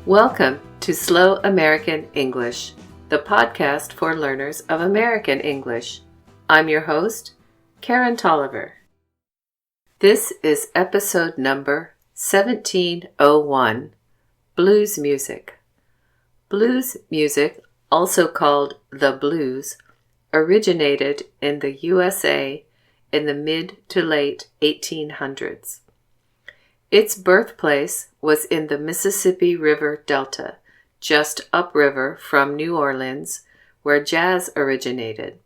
Welcome to Slow American English, the podcast for learners of American English. I'm your host, Karen Tolliver. This is episode number 1701, Blues Music. Blues music, also called the blues, originated in the USA in the mid to late 1800s. Its birthplace was in the Mississippi River Delta, just upriver from New Orleans, where jazz originated.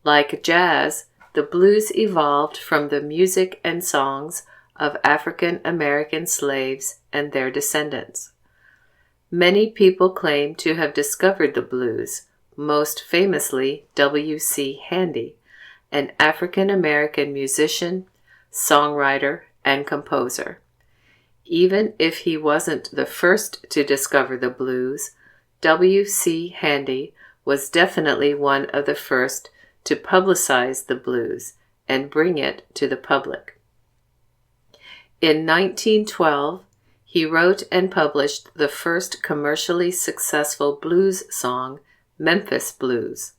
Like jazz, the blues evolved from the music and songs of African American slaves and their descendants. Many people claim to have discovered the blues, most famously W.C. Handy, an African American musician, songwriter, and composer. Even if he wasn't the first to discover the blues, W.C. Handy was definitely one of the first to publicize the blues and bring it to the public. In 1912, he wrote and published the first commercially successful blues song, Memphis Blues.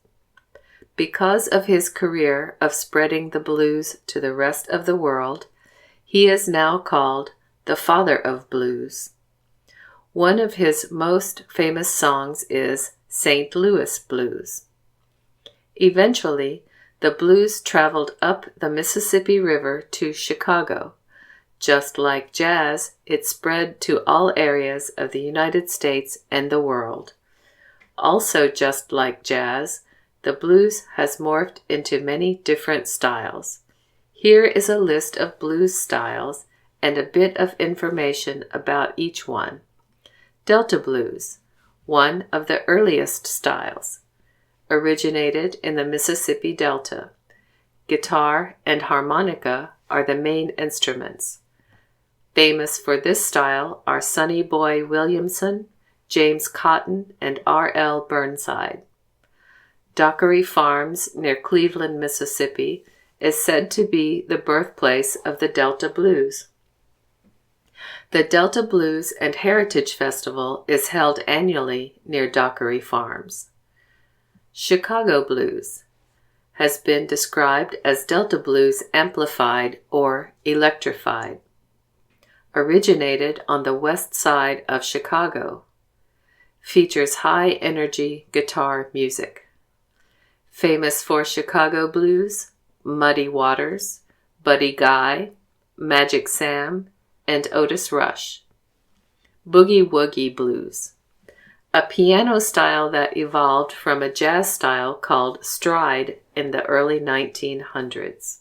Because of his career of spreading the blues to the rest of the world, he is now called the father of blues. One of his most famous songs is St. Louis Blues. Eventually, the blues traveled up the Mississippi River to Chicago. Just like jazz, it spread to all areas of the United States and the world. Also, just like jazz, the blues has morphed into many different styles. Here is a list of blues styles and a bit of information about each one. Delta blues, one of the earliest styles, originated in the Mississippi Delta. Guitar and harmonica are the in instruments. Famous for this style are Sonny Boy Williamson, James Cotton, and R.L. Burnside. Dockery Farms near Cleveland, Mississippi, is said to be the birthplace of the Delta Blues. The Delta Blues and Heritage Festival is held annually near Dockery Farms. Chicago Blues has been described as Delta Blues amplified or electrified. Originated on the west side of Chicago. Features high-energy guitar music. Famous for Chicago Blues, Muddy Waters, Buddy Guy, Magic Sam, and Otis Rush. Boogie Woogie Blues, a piano style that evolved from a jazz style called stride in the early 1900s.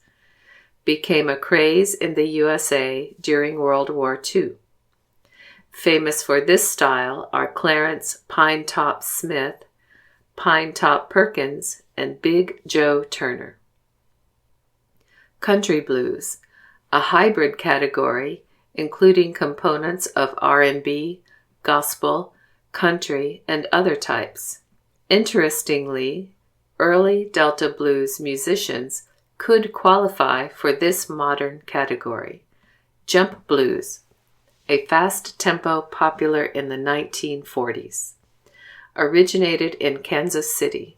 Became a craze in the USA during World War II. Famous for this style are Clarence Pinetop Smith, Pinetop Perkins, and Big Joe Turner. Country blues, a hybrid category including components of R&B, gospel, country, and other types. Interestingly, early Delta blues musicians could qualify for this modern category. Jump blues, a fast tempo popular in the 1940s. Originated in Kansas City.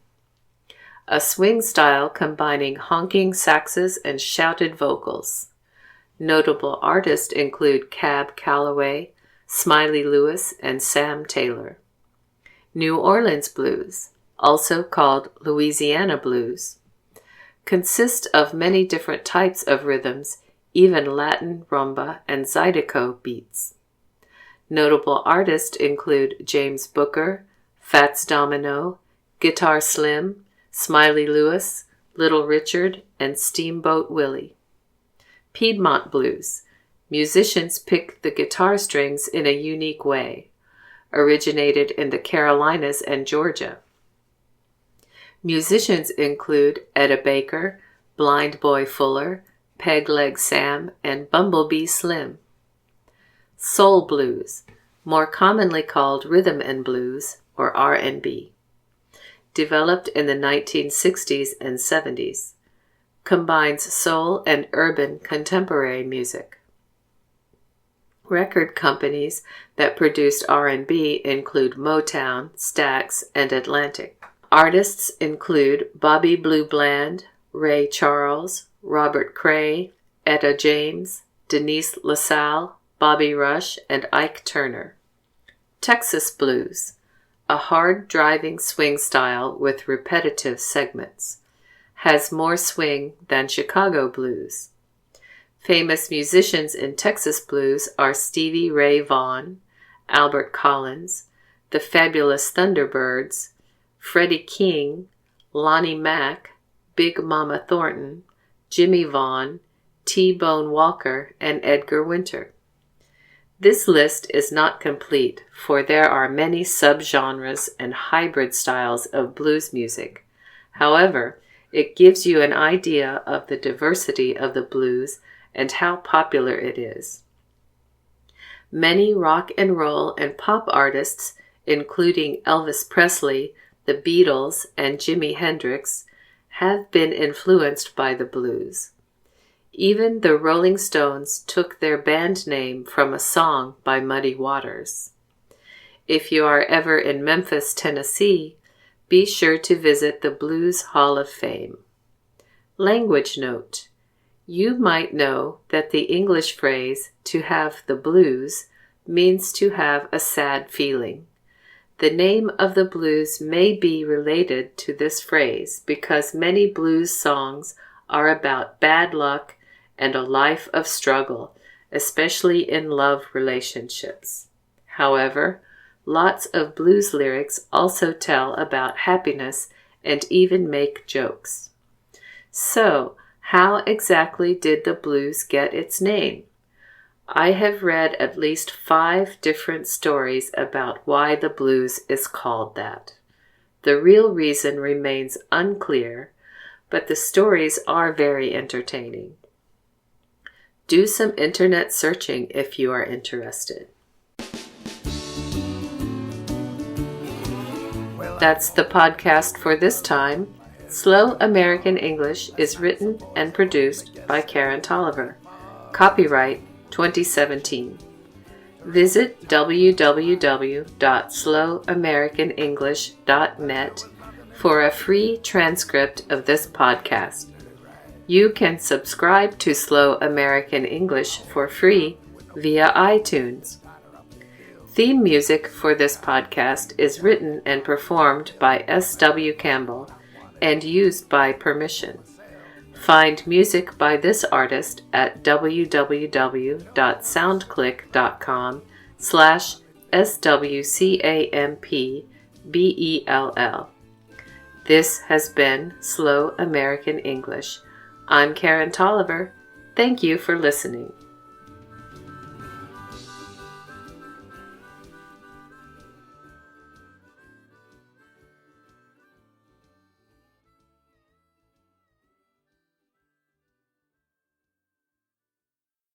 A swing style combining honking saxes and shouted vocals. Notable artists include Cab Calloway, Smiley Lewis, and Sam Taylor. New Orleans blues, also called Louisiana blues, consist of many different types of rhythms, even Latin, rumba, and zydeco beats. Notable artists include James Booker, Fats Domino, Guitar Slim, Smiley Lewis, Little Richard, and Steamboat Willie. Piedmont blues. Musicians pick the guitar strings in a unique way. Originated in the Carolinas and Georgia. Musicians include Etta Baker, Blind Boy Fuller, Peg Leg Sam, and Bumblebee Slim. Soul blues, more commonly called rhythm and blues or R&B. Developed in the 1960s and 70s. Combines soul and urban contemporary music. record companies that produced R&B include Motown, Stax, and Atlantic. Artists include Bobby Blue Bland, Ray Charles, Robert Cray, Etta James, Denise LaSalle, Bobby Rush, and Ike Turner. Texas Blues, a hard-driving swing style with repetitive segments, has more swing than Chicago blues. Famous musicians in Texas blues are Stevie Ray Vaughan, Albert Collins, the Fabulous Thunderbirds, Freddie King, Lonnie Mack, Big Mama Thornton, Jimmy Vaughan, T-Bone Walker, and Edgar Winter. This list is not complete, for there are many subgenres and hybrid styles of blues music. However, it gives you an idea of the diversity of the blues and how popular it is. Many rock and roll and pop artists, including Elvis Presley, the Beatles, and Jimi Hendrix, have been influenced by the blues. Even the Rolling Stones took their band name from a song by Muddy Waters. If you are ever in Memphis, Tennessee, be sure to visit the Blues Hall of Fame. Language note: you might know that the English phrase "to have the blues" means to have a sad feeling. The name of the blues may be related to this phrase because many blues songs are about bad luck and a life of struggle, especially in love relationships. However, lots of blues lyrics also tell about happiness and even make jokes. So, how exactly did the blues get its name? I have read at least 5 different stories about why the blues is called that. The real reason remains unclear, but the stories are very entertaining. Do some internet searching if you are interested. That's the podcast for this time. Slow American English is written and produced by Karen Tolliver. Copyright 2017. Visit www.slowamericanenglish.net for a free transcript of this podcast. You can subscribe to Slow American English for free via iTunes. Theme music for this podcast is written and performed by S.W. Campbell and used by permission. Find music by this artist at www.soundclick.com/SWCAMPBELL. This has been Slow American English. I'm Karen Tolliver. Thank you for listening.